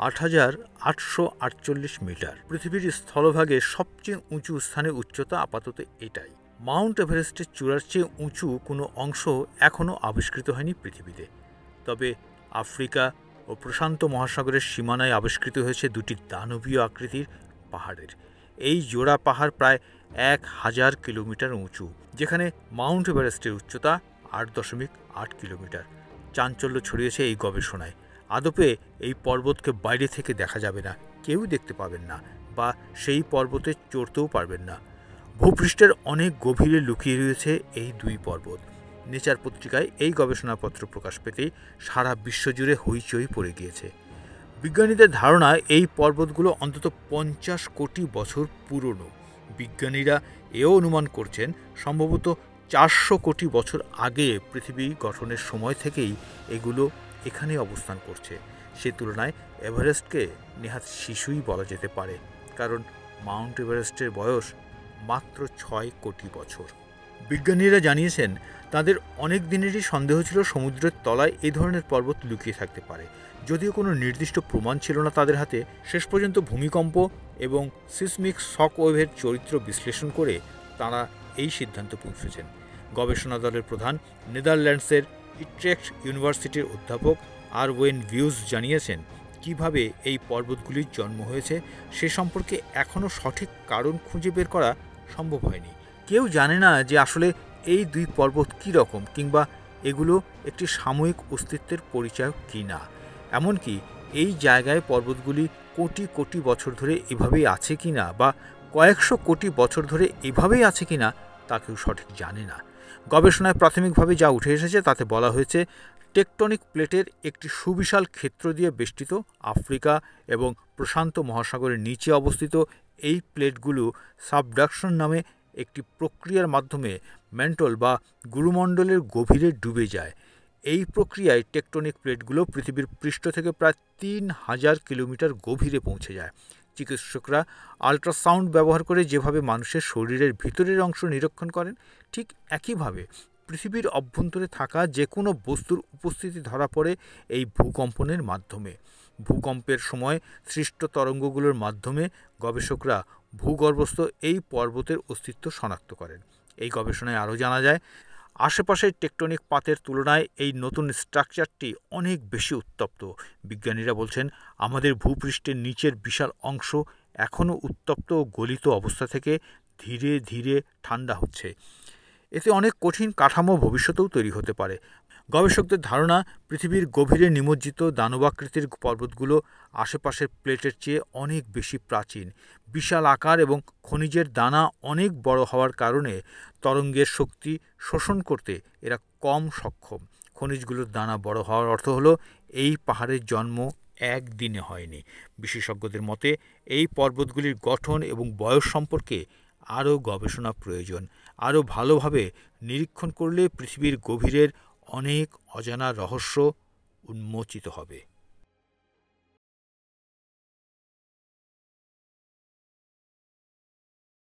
8,848 metre. পৃথিবীর স্থলভাগে সবচেয়ে উঁচু স্থানের উচ্চতা আপাতত এটাই। মাউন্ট এভারেস্টের চূড়ার চেয়ে উঁচু কোনো অংশ এখনও আবিষ্কৃত হয়নি পৃথিবীতে। তবে আফ্রিকা ও প্রশান্ত মহাসাগরের সীমানায় আবিষ্কৃত হয়েছে দুটি দানবীয় আকৃতির পাহাড়ের। এই জোড়া পাহাড় প্রায় 1,000 কিলোমিটার উঁচু, যেখানে মাউন্ট এভারেস্টের উচ্চতা 8.8 কিলোমিটার। চাঞ্চল্য ছড়িয়েছে এই গবেষণায়। আদপে এই পর্বতকে বাইরে থেকে দেখা যাবে না, কেউ দেখতে পাবেন না বা সেই পর্বতে চড়তেও পারবেন না। ভূপৃষ্ঠের অনেক গভীরে লুকিয়ে রয়েছে এই দুই পর্বত। নেচার পত্রিকায় এই গবেষণাপত্র প্রকাশ পেতেই সারা বিশ্বজুড়ে হইচই পড়ে গিয়েছে। বিজ্ঞানীদের ধারণা এই পর্বতগুলো অন্তত 50 কোটি বছর পুরনো। বিজ্ঞানীরা এও অনুমান করছেন সম্ভবত 400 কোটি বছর আগে পৃথিবী গঠনের সময় থেকেই এগুলো এখানে অবস্থান করছে। সে তুলনায় এভারেস্টকে নেহাত শিশুই বলা যেতে পারে, কারণ মাউন্ট এভারেস্টের বয়স মাত্র 6 কোটি বছর। বিজ্ঞানীরা জানিয়েছেন তাদের অনেক দিনেরই সন্দেহ ছিল সমুদ্রের তলায় এই ধরনের পর্বত লুকিয়ে থাকতে পারে। যদিও কোনো নির্দিষ্ট প্রমাণ ছিল না তাদের হাতে, শেষ পর্যন্ত ভূমিকম্প এবং সিসমিক শক ওয়েভের চরিত্র বিশ্লেষণ করে তাঁরা এই সিদ্ধান্ত পৌঁছেছেন। গবেষণা দলের প্রধান নেদারল্যান্ডসের ইট্রেক্ট ইউনিভার্সিটির অধ্যাপক আরওয়েন ভিউজ জানিয়েছেন কিভাবে এই পর্বতগুলির জন্ম হয়েছে সে সম্পর্কে এখনও সঠিক কারণ খুঁজে বের করা সম্ভব হয়নি। কেউ জানে না যে আসলে এই দুই পর্বত কী রকম, কিংবা এগুলো একটি সাময়িক অস্তিত্বের পরিচয় কি না। এমনকি এই জায়গায় পর্বতগুলি কোটি কোটি বছর ধরে এভাবেই আছে কি না, বা কয়েকশো কোটি বছর ধরে এভাবেই আছে কি না, তা কেউ সঠিক জানে না। গবেষণায় প্রাথমিকভাবে যা উঠে এসেছে তাতে বলা হয়েছে টেকটনিক প্লেটের একটি সুবিশাল ক্ষেত্র দিয়ে বেষ্টিত আফ্রিকা এবং প্রশান্ত মহাসাগরের নিচে অবস্থিত এই প্লেটগুলো সাবডাকশন নামে একটি প্রক্রিয়ার মাধ্যমে ম্যান্টল বা গুরুমণ্ডলের গভীরে ডুবে যায়। এই প্রক্রিয়ায় টেকটনিক প্লেটগুলো পৃথিবীর পৃষ্ঠ থেকে প্রায় 3000 কিলোমিটার গভীরে পৌঁছে যায়। চিকিৎসকরা আল্ট্রাসাউন্ড ব্যবহার করে যেভাবে মানুষের শরীরের ভিতরের অংশ নিরীক্ষণ করেন, ঠিক একইভাবে পৃথিবীর অভ্যন্তরে থাকা যে কোনো বস্তুর উপস্থিতি ধরা পড়ে এই ভূকম্পনের মাধ্যমে। ভূকম্পের সময় সৃষ্ট তরঙ্গগুলোর মাধ্যমে গবেষকরা ভূগর্ভস্থ এই পর্বতের অস্তিত্ব শনাক্ত করেন। এই গবেষণায় আরও জানা যায় আশেপাশের টেকটনিক পাতের তুলনায় এই নতুন স্ট্রাকচারটি অনেক বেশি উত্তপ্ত। বিজ্ঞানীরা বলছেন আমাদের ভূপৃষ্ঠের নিচের বিশাল অংশ এখনও উত্তপ্ত ও গলিত অবস্থা থেকে ধীরে ধীরে ঠান্ডা হচ্ছে। এতে অনেক কঠিন কাঠামো ভবিষ্যতেও তৈরি হতে পারে। গবেষকদের ধারণা পৃথিবীর গভীরে নিমজ্জিত দানবাকৃতির পর্বতগুলো আশেপাশের প্লেটের চেয়ে অনেক বেশি প্রাচীন। বিশাল আকার এবং খনিজের দানা অনেক বড় হওয়ার কারণে তরঙ্গের শক্তি শোষণ করতে এরা কম সক্ষম। খনিজগুলোর দানা বড় হওয়ার অর্থ হলো এই পাহাড়ের জন্ম একদিনে হয়নি। বিশেষজ্ঞদের মতে এই পর্বতগুলির গঠন এবং বয়স সম্পর্কে আরও গবেষণা প্রয়োজন। আরও ভালোভাবে নিরীক্ষণ করলে পৃথিবীর গভীরের অনেক অজানা রহস্য উন্মোচিত হবে।